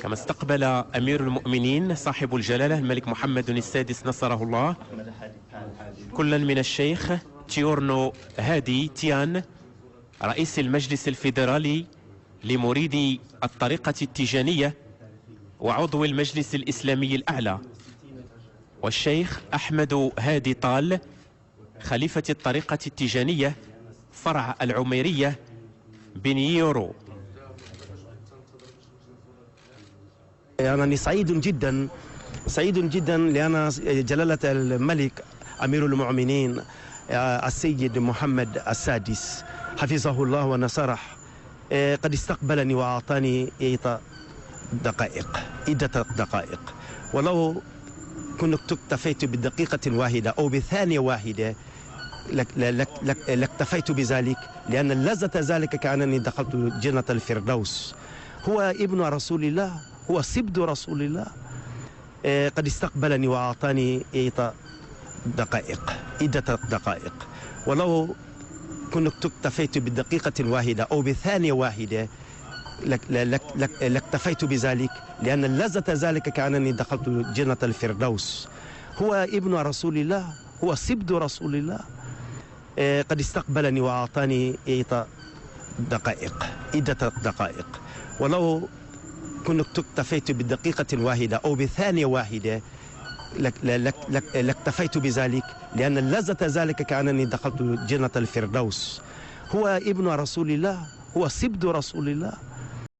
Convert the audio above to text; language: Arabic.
كما استقبل أمير المؤمنين صاحب الجلالة الملك محمد السادس نصره الله كلا من الشيخ تيورنو هادي تيان رئيس المجلس الفيدرالي لمريدي الطريقة التيجانية وعضو المجلس الإسلامي الأعلى، والشيخ أحمد هادي طال خليفة الطريقة التيجانية فرع العميرية بنيورو. أنا سعيد جدا لأن جلالة الملك أمير المؤمنين السيد محمد السادس حفظه الله ونصره قد استقبلني وأعطاني عدة دقائق، ولو كنت اكتفيت بدقيقة واحدة أو بثانية واحدة لاكتفيت بذلك، لأن لذة ذلك كأنني دخلت جنة الفردوس. هو ابن رسول الله، هو سبط رسول الله. قد استقبلني وأعطاني عدة دقائق، ولو كنت اكتفيت بدقيقة واحدة أو بثانية واحدة لاكتفيت بذلك، لأن لذة ذلك كأنني دخلت جنة الفردوس. هو ابن رسول الله، هو سبط رسول الله. قد استقبلني وأعطاني عدة دقائق، ولو كنت اكتفيت بدقيقة واحدة أو بثانية واحدة لاكتفيت بذلك، لأن لذة ذلك كأنني دخلت جنة الفردوس. هو ابن رسول الله، هو سبط رسول الله.